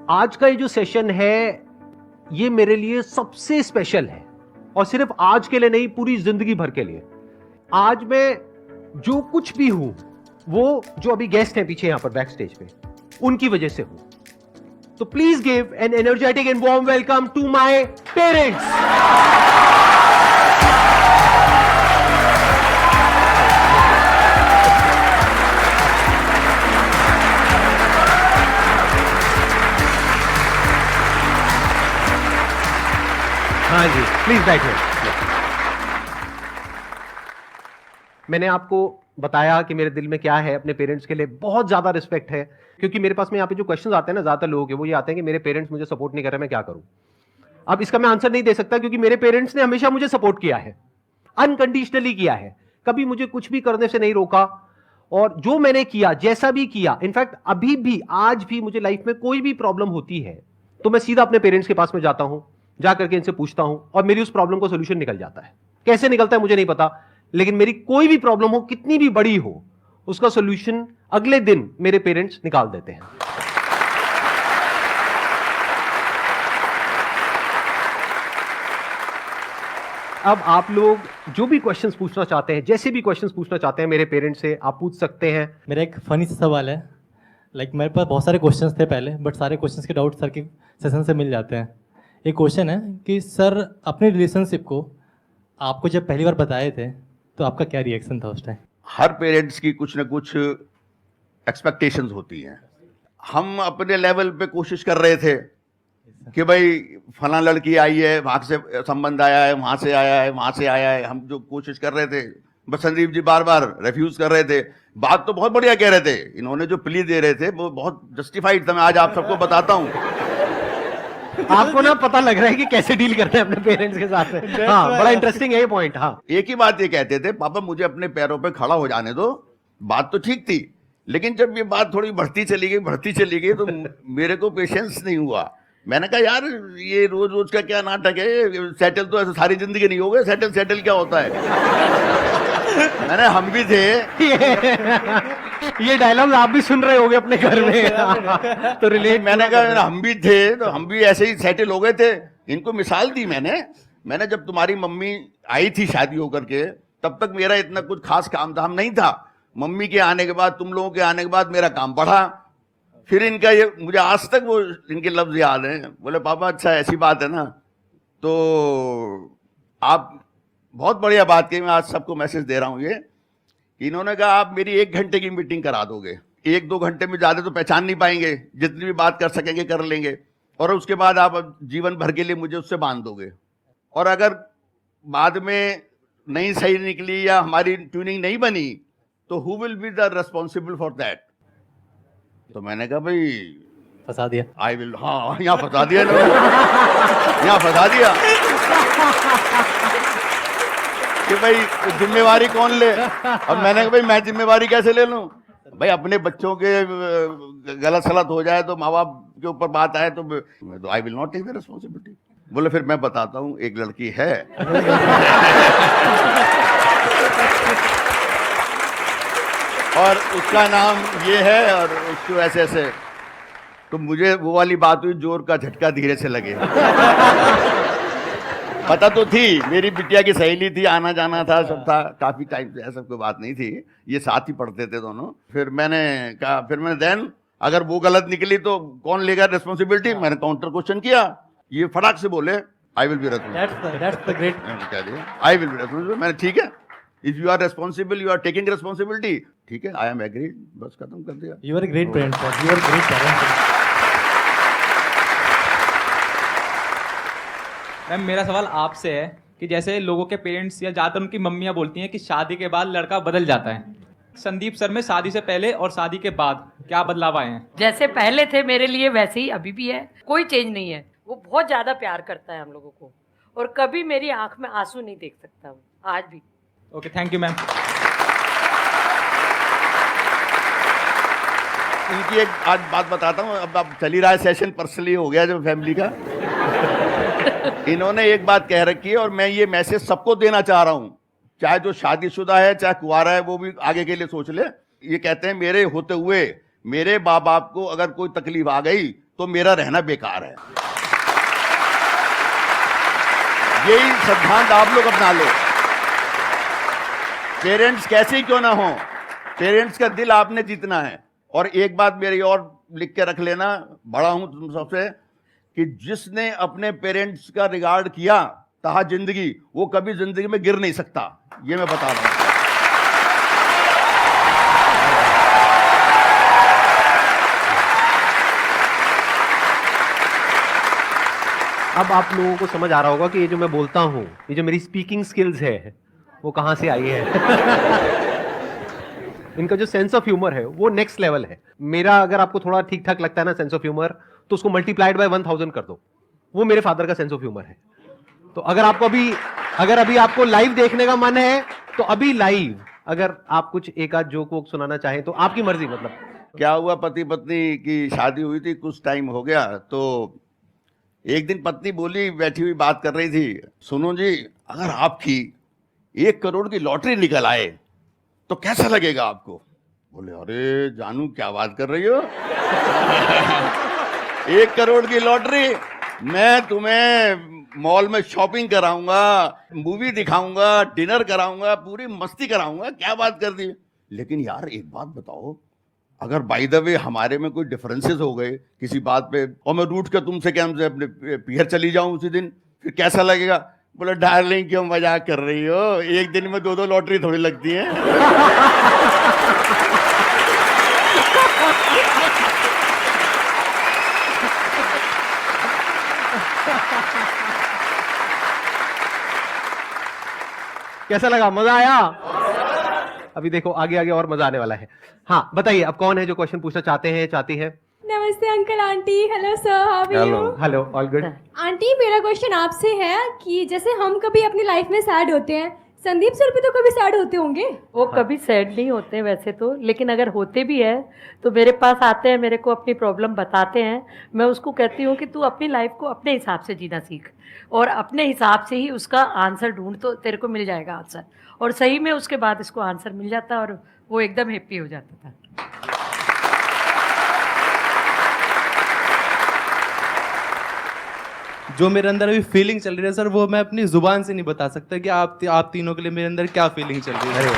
आज का ये जो सेशन है ये मेरे लिए सबसे स्पेशल है और सिर्फ आज के लिए नहीं, पूरी जिंदगी भर के लिए। आज मैं जो कुछ भी हूं वो जो अभी गेस्ट हैं पीछे यहां पर बैक स्टेज पे, उनकी वजह से हूं। तो please give an energetic and warm welcome to my parents. हाँ जी, प्लीज बैठिए। मैंने आपको बताया कि मेरे दिल में क्या है, अपने पेरेंट्स के लिए बहुत ज्यादा रिस्पेक्ट है, क्योंकि मेरे पास में यहाँ पे जो क्वेश्चंस आते हैं ना ज्यादातर लोगों के, वो ये आते हैं कि मेरे पेरेंट्स मुझे सपोर्ट नहीं कर रहे, मैं क्या करूं। अब इसका मैं आंसर नहीं दे सकता, क्योंकि मेरे पेरेंट्स ने हमेशा मुझे सपोर्ट किया है, अनकंडीशनली किया है, कभी मुझे कुछ भी करने से नहीं रोका। और जो मैंने किया, जैसा भी किया, इनफैक्ट अभी भी, आज भी मुझे लाइफ में कोई भी प्रॉब्लम होती है तो मैं सीधा अपने पेरेंट्स के पास में जाता हूं, जाकर के इनसे पूछता हूं और मेरी उस प्रॉब्लम को सोल्यूशन निकल जाता है। कैसे निकलता है मुझे नहीं पता, लेकिन मेरी कोई भी प्रॉब्लम हो, कितनी भी बड़ी हो, उसका सोल्यूशन अगले दिन मेरे पेरेंट्स निकाल देते हैं। अब आप लोग जो भी क्वेश्चंस पूछना चाहते हैं, जैसे भी क्वेश्चंस पूछना चाहते हैं मेरे पेरेंट्स से, आप पूछ सकते हैं। मेरा एक फनी सा सवाल है। मेरे पास बहुत सारे क्वेश्चंस थे पहले, बट सारे क्वेश्चंस के डाउट सर के सेशन से मिल जाते हैं। एक क्वेश्चन है कि सर अपने रिलेशनशिप को आपको जब पहली बार बताए थे तो आपका क्या रिएक्शन था उस टाइम? हर पेरेंट्स की कुछ ना कुछ एक्सपेक्टेशंस होती हैं। हम अपने लेवल पे कोशिश कर रहे थे कि भाई फलां लड़की आई है, वहाँ से संबंध आया है, वहाँ से आया है, वहाँ से आया है। हम जो कोशिश कर रहे थे, बस संदीप जी बार बार रेफ्यूज कर रहे थे। बात तो बहुत बढ़िया कह रहे थे, इन्होंने जो प्ली दे रहे थे वो बहुत जस्टिफाइड था। मैं आज आप सबको बताता हूँ। आपको ना पता लग रहा है कि कैसे डील करते हैं अपने पेरेंट्स के साथ में। हाँ, बड़ा इंटरेस्टिंग है ये पॉइंट। हाँ, एक ही बात ये कहते थे, पापा मुझे अपने पैरों पे खड़ा हो जाने दो। बात तो ठीक थी, लेकिन जब ये बात थोड़ी बढ़ती चली गई तो मेरे को पेशेंस नहीं हुआ। मैंने कहा यार ये रोज रोज का क्या नाटक है, सेटल तो ऐसे सारी जिंदगी नहीं हो गए, सेटल क्या होता है। मैंने हम भी थे ये डायलॉग आप भी सुन रहे होगे अपने घर में तो रिलेट। मैंने कहा हम भी थे तो हम भी ऐसे ही सेटल हो गए थे। इनको मिसाल दी मैंने जब तुम्हारी मम्मी आई थी शादी होकर के, तब तक मेरा इतना कुछ खास काम धाम नहीं था। मम्मी के आने के बाद, तुम लोगों के आने के बाद मेरा काम बढ़ा। फिर इनका ये, मुझे आज तक वो इनके लफ्ज याद हैं। बोले पापा अच्छा ऐसी बात है ना, तो आप बहुत बढ़िया बात की। मैं आज सबको मैसेज दे रहा हूँ ये, इन्होंने कहा आप मेरी 1 घंटे की मीटिंग करा दोगे, 1-2 घंटे में ज़्यादा तो पहचान नहीं पाएंगे, जितनी भी बात कर सकेंगे कर लेंगे, और उसके बाद आप जीवन भर के लिए मुझे उससे बांध दोगे। और अगर बाद में नहीं सही निकली या हमारी ट्यूनिंग नहीं बनी तो who will be the responsible for that. तो मैंने कहा भाई फंसा दिया। आई विल, हाँ यहाँ फंसा दिया यहाँ फंसा दिया कि भाई जिम्मेवारी कौन ले। और मैंने कहा भाई मैं जिम्मेवारी कैसे ले लूं भाई, अपने बच्चों के गलत सलत हो जाए तो, माँ बाप के ऊपर बात आए तो I will not take the responsibility. बोले फिर मैं बताता हूँ, एक लड़की है और उसका नाम ये है और उसको ऐसे ऐसे। तो मुझे वो वाली बात हुई, जोर का झटका धीरे से लगे। पता तो थी मेरी बिटिया की सहेली थी, आना जाना था, सब था, काफी टाइम से, ऐसा कोई बात नहीं थी, ये साथ ही पढ़ते थे दोनों। फिर मैंने कहा, देन अगर वो गलत निकली तो कौन लेगा रिस्पॉन्सिबिलिटी। मैंने काउंटर क्वेश्चन किया, ये फटाक से बोले I will be responsible. I will be responsible. मैंने ठीक है, if you are responsible, you are taking responsibility, ठीक है, आई एम एग्रीड, बस खत्म कर दिया। You are a great parent sir, you are great parent. Ma'am मेरा सवाल आपसे है कि जैसे लोगों के पेरेंट्स या ज़्यादातर उनकी मम्मियाँ बोलती हैं कि शादी के बाद लड़का बदल जाता है, संदीप सर में शादी से पहले और शादी के बाद क्या बदलाव आए हैं? जैसे पहले थे मेरे लिए वैसे ही अभी भी है, कोई चेंज नहीं है। वो बहुत ज़्यादा प्यार करता है हम लोगों को और कभी मेरी आंख में आंसू नहीं देख सकता वो, आज भी। Okay, thank you ma'am. इनकी एक आज बात बताता हूँ। अब चली रहा है सेशन, पर्सनली हो गया जब फैमिली का। इन्होंने एक बात कह रखी है और मैं ये मैसेज सबको देना चाह रहा हूँ, चाहे जो शादीशुदा है चाहे कुंवारा है, वो भी आगे के लिए सोच ले। ये कहते हैं मेरे होते हुए मेरे माँ बाप को अगर कोई तकलीफ आ गई तो मेरा रहना बेकार है। यही सिद्धांत आप लोग अपना लो। पेरेंट्स कैसे ही क्यों ना हो, पेरेंट्स का दिल आपने जीतना है। और एक बात मेरी और लिख के रख लेना, बड़ा हूं तुम सबसे, कि जिसने अपने पेरेंट्स का रिगार्ड किया तहा जिंदगी, वो कभी जिंदगी में गिर नहीं सकता, ये मैं बता रहा हूं। अब आप लोगों को समझ आ रहा होगा कि ये जो मैं बोलता हूं, ये जो मेरी स्पीकिंग स्किल्स है, वो कहां से आई है। इनका जो सेंस ऑफ ह्यूमर है वो नेक्स्ट लेवल है। मेरा अगर आपको थोड़ा ठीक ठाक लगता है ना सेंस ऑफ ह्यूमर, तो उसको मल्टीप्लाइड बाय 1000 कर दो, वो मेरे फादर का सेंस ऑफ ह्यूमर है। तो अगर अभी आपको लाइव देखने का मन है तो अभी लाइव, अगर आप कुछ एक आध जोक वोक सुनाना चाहें तो आपकी मर्जी। मतलब क्या हुआ, पति पत्नी की शादी हुई थी, कुछ टाइम हो गया, तो एक दिन पत्नी बोली, बैठी हुई बात कर रही थी, सुनो जी, अगर आपकी 1 करोड़ की लॉटरी निकल आए तो कैसा लगेगा आपको? बोले, अरे जानू क्या बात कर रही हो। 1 करोड़ की लॉटरी, मैं तुम्हें मॉल में शॉपिंग कराऊंगा, मूवी दिखाऊंगा, डिनर कराऊंगा, पूरी मस्ती कराऊंगा, क्या बात कर दी। लेकिन यार एक बात बताओ, अगर बाय द वे हमारे में कोई डिफरेंसेस हो गए किसी बात पे, और मैं रूठ कर तुमसे क्या हमसे अपने पियर चली जाऊं उसी दिन, फिर कैसा लगेगा? बोले, डार्लिंग क्यों मजाक कर रही हो, एक दिन में 2-2 लॉटरी थोड़ी लगती है। कैसा लगा, मजा आया? अभी देखो आगे आगे और मजा आने वाला है। हाँ बताइए, अब कौन है जो क्वेश्चन पूछना चाहते हैं, चाहती है? नमस्ते uncle aunty. Hello sir, how are you? Hello, all good. Aunty मेरा क्वेश्चन आपसे है कि जैसे हम कभी अपनी लाइफ में सैड होते हैं, संदीप सर भी तो कभी सैड होते होंगे? वो कभी सैड नहीं होते वैसे तो, लेकिन अगर होते भी है तो मेरे पास आते हैं, मेरे को अपनी प्रॉब्लम बताते हैं। मैं उसको कहती हूँ कि तू अपनी लाइफ को अपने हिसाब से जीना सीख, और अपने हिसाब से ही उसका आंसर ढूंढ, तो तेरे को मिल जाएगा आंसर। और सही में उसके बाद इसको आंसर मिल जाता और वो एकदम हैप्पी हो जाता था। जो मेरे अंदर अभी फीलिंग चल रही है सर, वो मैं अपनी जुबान से नहीं बता सकता कि आप तीनों के लिए मेरे अंदर क्या फीलिंग चल रही है।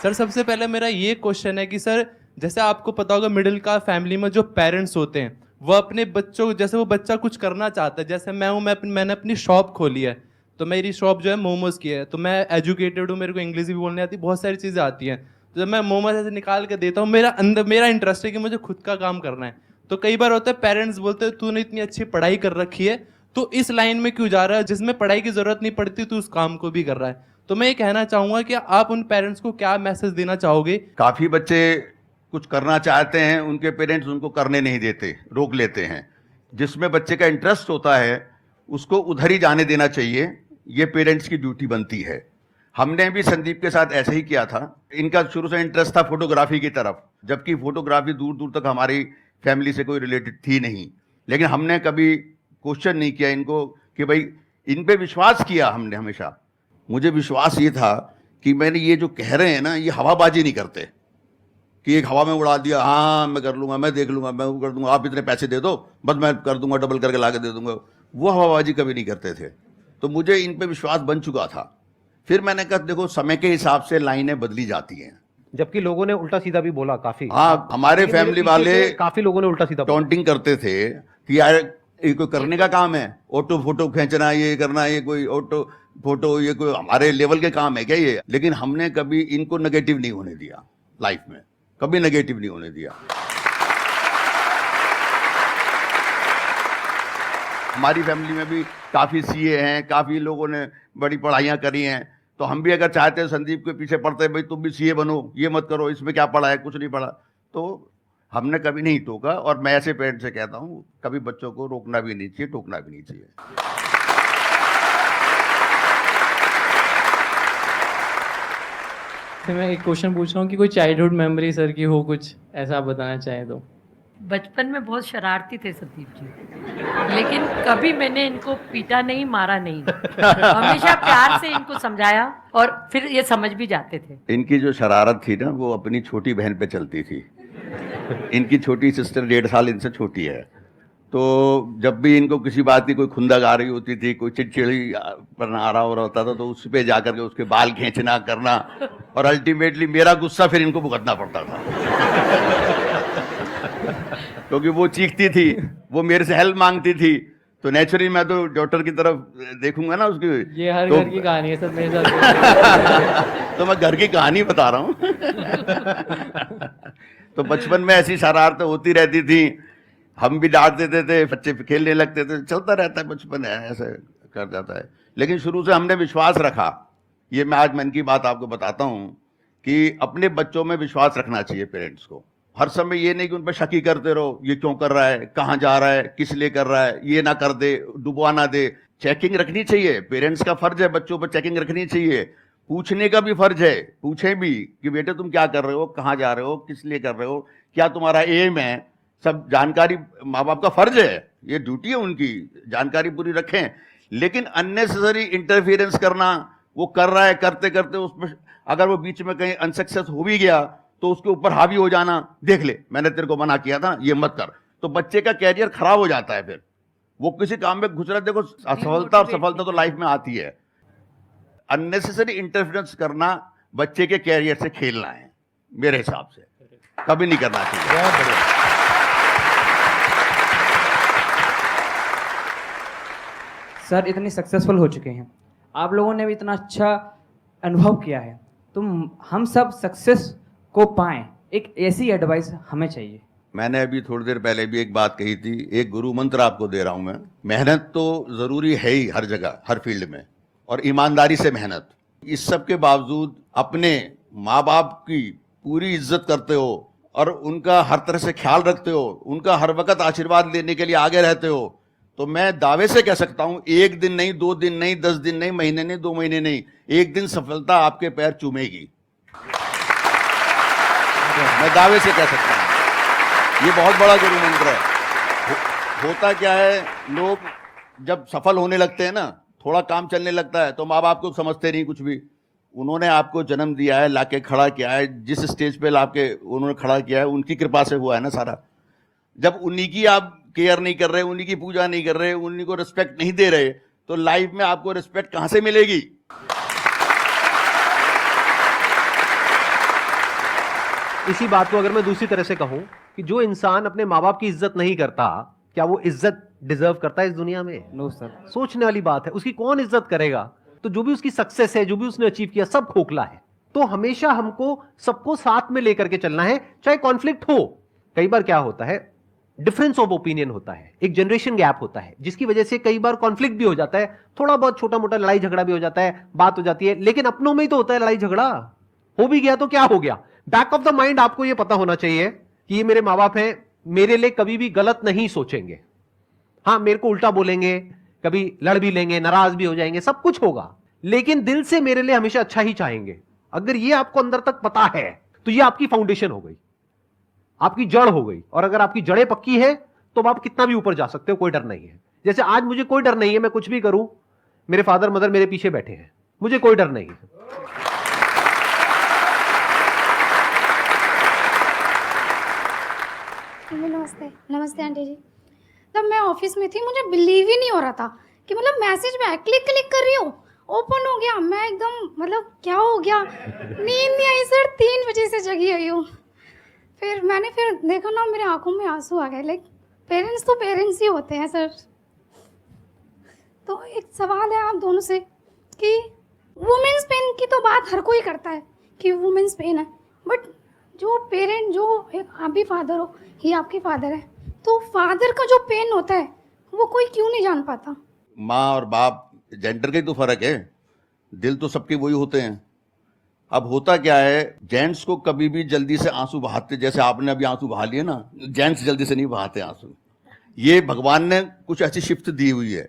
सर सबसे पहले मेरा ये क्वेश्चन है कि सर जैसे आपको पता होगा मिडिल क्लास फैमिली में जो पेरेंट्स होते हैं वो अपने बच्चों, जैसे वो बच्चा कुछ करना चाहता है, जैसे मैं हूँ, मैंने अपनी शॉप खोली है, तो मेरी शॉप जो है मोमोज की है, तो मैं एजुकेटेड हूँ, मेरे को इंग्लिश भी बोलने आती है, बहुत सारी चीज़ें आती हैं। तो जब मैं मोमोज ऐसे निकाल के देता हूँ, मेरा इंटरेस्ट है कि मुझे खुद का काम करना है। तो कई बार होता है पेरेंट्स बोलते हैं तूने इतनी अच्छी पढ़ाई कर रखी है तो इस लाइन में क्यों जा रहा है, जिसमें पढ़ाई की जरूरत नहीं पड़ती तो उस काम को भी कर रहा है। तो मैं ये कहना चाहूँगा कि आप उन पेरेंट्स को क्या मैसेज देना चाहोगे? काफी बच्चे कुछ करना चाहते हैं, उनके पेरेंट्स उनको करने नहीं देते, रोक लेते हैं। जिसमें बच्चे का इंटरेस्ट होता है उसको उधर ही जाने देना चाहिए, ये पेरेंट्स की ड्यूटी बनती है। हमने भी संदीप के साथ ऐसे ही किया था। इनका शुरू से इंटरेस्ट था फोटोग्राफी की तरफ, जबकि फोटोग्राफी दूर दूर तक हमारी फैमिली से कोई रिलेटेड थी नहीं। लेकिन हमने कभी क्वेश्चन नहीं किया इनको कि भाई, इन पे विश्वास किया हमने हमेशा। मुझे विश्वास ये था कि मैंने ये जो कह रहे हैं ना, ये हवाबाजी नहीं करते कि एक हवा में उड़ा दिया, हाँ मैं कर लूंगा, मैं देख लूंगा, मैं वो कर दूंगा, आप इतने पैसे दे दो बस मैं कर दूंगा, डबल करके ला के दे दूंगा। वो हवाबाजी कभी नहीं करते थे। तो मुझे इन पे विश्वास बन चुका था। फिर मैंने कहा देखो समय के हिसाब से लाइनें बदली जाती हैं। जबकि लोगों ने उल्टा सीधा भी बोला काफी। हाँ, हमारे लेकिन मेरे फैमिली पीछे वाले से काफी लोगों ने उल्टा सीधा बोला। टॉन्टिंग करते थे कि यार ये कोई करने का काम है, ऑटो फोटो खींचना, ये करना, ये कोई ऑटो फोटो, ये कोई हमारे लेवल के काम है क्या ये? लेकिन हमने कभी इनको नेगेटिव नहीं होने दिया, लाइफ में कभी नेगेटिव नहीं होने दिया। हमारी फैमिली में भी काफी सीए हैं, काफी लोगों ने बड़ी पढ़ाइयाँ करी हैं। तो हम भी अगर चाहते हैं संदीप के पीछे पढ़ते भाई तुम भी सीए बनो, ये मत करो, इसमें क्या पढ़ा है, कुछ नहीं पढ़ा, तो हमने कभी नहीं टोका। और मैं ऐसे पेरेंट्स से कहता हूँ कभी बच्चों को रोकना भी नहीं चाहिए, टोकना भी नहीं चाहिए। तो मैं एक क्वेश्चन पूछ रहा हूँ कि कोई चाइल्डहुड मेमोरी सर की हो, कुछ ऐसा आप बताना चाहें तो? बचपन में बहुत शरारती थे संदीप जी, लेकिन कभी मैंने इनको पीटा नहीं, मारा नहीं। हमेशा प्यार से इनको समझाया और फिर ये समझ भी जाते थे। इनकी जो शरारत थी ना वो अपनी छोटी बहन पे चलती थी। इनकी छोटी सिस्टर 1.5 साल इनसे छोटी है, तो जब भी इनको किसी बात की कोई खुंदक आ रही होती थी, कोई चिड़चिड़ी पर आ रहा हो रहा होता था, तो उस पे जाकर के उसके बाल खींचना करना, और अल्टीमेटली मेरा गुस्सा फिर इनको भुगतना पड़ता था। क्योंकि वो चीखती थी, वो मेरे से हेल्प मांगती थी, तो नेचुरली मैं तो डॉटर की तरफ देखूंगा ना उसकी। ये हर तो, घर की कहानी है सर मेरे साथ। तो मैं घर की कहानी बता रहा हूँ। तो बचपन में ऐसी शरारतें होती रहती थी, हम भी डांट देते थे, बच्चे खेलने लगते थे, चलता रहता है, बचपन है, ऐसे कर जाता है। लेकिन शुरू से हमने विश्वास रखा, ये मैं आज मन की बात आपको बताता हूँ कि अपने बच्चों में विश्वास रखना चाहिए पेरेंट्स को। हर समय ये नहीं कि उन पर शक ही करते रहो, ये क्यों कर रहा है, कहाँ जा रहा है, किस लिए कर रहा है, ये ना कर दे, डुबवा ना दे। चेकिंग रखनी चाहिए, पेरेंट्स का फर्ज है बच्चों पर चेकिंग रखनी चाहिए, पूछने का भी फर्ज है, पूछें भी कि बेटे तुम क्या कर रहे हो, कहाँ जा रहे हो, किस लिए कर रहे हो, क्या तुम्हारा एम है, सब जानकारी माँ बाप का फर्ज है, ये ड्यूटी है उनकी, जानकारी पूरी रखें। लेकिन अननेसेसरी इंटरफियरेंस करना, वो कर रहा है, करते करते उसमें अगर वो बीच में कहीं अनसक्सेस हो भी गया तो उसके ऊपर हावी हो जाना, देख ले मैंने तेरे को मना किया था, ये मत कर, तो बच्चे का कैरियर खराब हो जाता है। फिर वो किसी काम में घुस रहा है, देखो असफलता और सफलता तो लाइफ में आती है। अननेसेसरी इंटरफेरेंस करना बच्चे के कैरियर से खेलना है, मेरे हिसाब से कभी नहीं करना चाहिए। सर इतने सक्सेसफुल हो चुके हैं, आप लोगों ने भी इतना अच्छा अनुभव किया है, तो हम सब सक्सेस को पाएं, एक ऐसी एडवाइस हमें चाहिए। मैंने अभी थोड़ी देर पहले भी एक बात कही थी, एक गुरु मंत्र आपको दे रहा हूं मैं। मेहनत तो जरूरी है ही हर जगह, हर फील्ड में, और ईमानदारी से मेहनत। इस सब के बावजूद अपने माँ बाप की पूरी इज्जत करते हो और उनका हर तरह से ख्याल रखते हो, उनका हर वक्त आशीर्वाद लेने के लिए आगे रहते हो, तो मैं दावे से कह सकता हूं, एक दिन नहीं, 2 दिन नहीं, 10 दिन नहीं, महीने नहीं, 2 महीने नहीं, एक दिन सफलता आपके पैर चूमेगी। मैं दावे से कह सकता हूं, ये बहुत बड़ा गुरु मंत्र है। होता क्या है, लोग जब सफल होने लगते हैं ना, थोड़ा काम चलने लगता है, तो माँ बाप को समझते नहीं कुछ भी। उन्होंने आपको जन्म दिया है, लाके खड़ा किया है, जिस स्टेज पे लाके उन्होंने खड़ा किया है, उनकी कृपा से हुआ है ना सारा। जब उन्हीं की आप केयर नहीं कर रहे, उन्हीं की पूजा नहीं कर रहे, उन्हीं को रिस्पेक्ट नहीं दे रहे, तो लाइफ में आपको रिस्पेक्ट कहां से मिलेगी? इसी बात को अगर मैं दूसरी तरह से कहूं कि जो इंसान अपने माँ बाप की इज्जत नहीं करता, क्या वो इज्जत डिजर्व करता है इस दुनिया में? No sir. सोचने वाली बात है, उसकी कौन इज्जत करेगा? तो जो भी उसकी सक्सेस है, जो भी उसने अचीव किया, सब खोखला है। तो हमेशा हमको सबको साथ में लेकर के चलना है, चाहे कॉन्फ्लिक्ट हो। कई बार क्या होता है, डिफरेंस ऑफ ओपिनियन होता है, एक जनरेशन गैप होता है, जिसकी वजह से कई बार कॉन्फ्लिक्ट भी हो जाता है, थोड़ा बहुत छोटा मोटा लड़ाई झगड़ा भी हो जाता है, बात हो जाती है, लेकिन अपनों में ही तो होता है लड़ाई झगड़ा। हो भी गया तो क्या हो गया? बैक ऑफ द माइंड आपको यह पता होना चाहिए कि ये मेरे माँ बाप हैं, मेरे लिए कभी भी गलत नहीं सोचेंगे। हाँ, मेरे को उल्टा बोलेंगे, कभी लड़ भी लेंगे, नाराज भी हो जाएंगे, सब कुछ होगा, लेकिन दिल से मेरे लिए हमेशा अच्छा ही चाहेंगे। अगर ये आपको अंदर तक पता है तो ये आपकी फाउंडेशन हो गई, आपकी जड़ हो गई। और अगर आपकी जड़ें पक्की है तो आप कितना भी ऊपर जा सकते हो, कोई डर नहीं है। जैसे आज मुझे कोई डर नहीं है, मैं कुछ भी करूं, मेरे फादर मदर मेरे पीछे बैठे हैं, मुझे कोई डर नहीं है। नमस्ते। नमस्ते आंटी जी। तब मैं ऑफिस में थी, मुझे बिलीव ही नहीं हो रहा था कि मतलब मैसेज में क्लिक कर रही हूँ, ओपन हो गया, मैं एकदम मतलब क्या हो गया, नींद नहीं आई सर, 3 बजे से जगी हुई हूँ। फिर मैंने देखा ना, मेरे आंखों में आंसू आ गए। लाइक पेरेंट्स तो पेरेंट्स ही होते हैं सर। तो एक सवाल है आप दोनों से कि वुमेन्स पेन की तो बात हर कोई करता है कि वुमेन्स पेन है, बट जो पेरेंट, जो एक आप भी फादर हो, ये आपके फादर है, तो फादर का जो पेन होता है वो कोई क्यों नहीं जान पाता? माँ और बाप जेंडर का ही तो फर्क है, दिल तो सबके वही होते हैं। अब होता क्या है, जेंट्स को कभी भी जल्दी से आंसू बहाते, जैसे आपने अभी आंसू बहा लिए ना, जेंट्स जल्दी से नहीं बहाते आंसू। ये भगवान ने कुछ ऐसी शिफ्ट दी हुई है।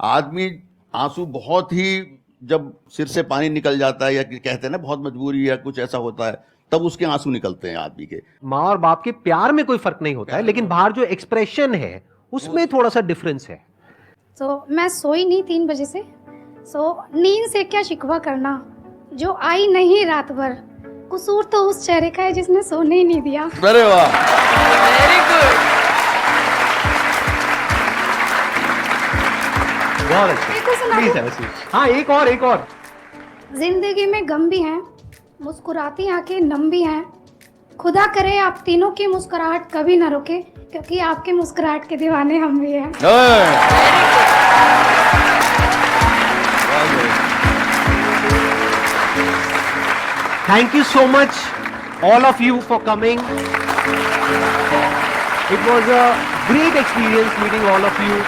आदमी आंसू बहुत ही, जब सिर से पानी निकल जाता है या कहते हैं ना बहुत मजबूरी या कुछ ऐसा होता है, तब उसके आंसू निकलते हैं आदमी के। माँ और बाप के प्यार में कोई फर्क नहीं होता है, लेकिन बाहर जो एक्सप्रेशन है उसमें थोड़ा सा डिफरेंस है। तो मैं सोई नहीं 3 बजे से। नींद से क्या शिकवा करना, जो आई नहीं रात भर, कसूर तो उस चेहरे का है जिसने सोने ही नहीं दिया। अरे वाह, वेरी गुड। बहुत अच्छा। एक और सुना प्लीज दूं? है वैसे। हाँ, एक और। जिंदगी में गम भी हैं, मुस्कुराती आंखें नम भी हैं। खुदा करे आप तीनों की मुस्कुराहट कभी ना रुके, क्योंकि आपके मुस्कुराहट के दीवाने हम भी हैं। Thank you so much, all of you, for coming. It was a great experience meeting all of you.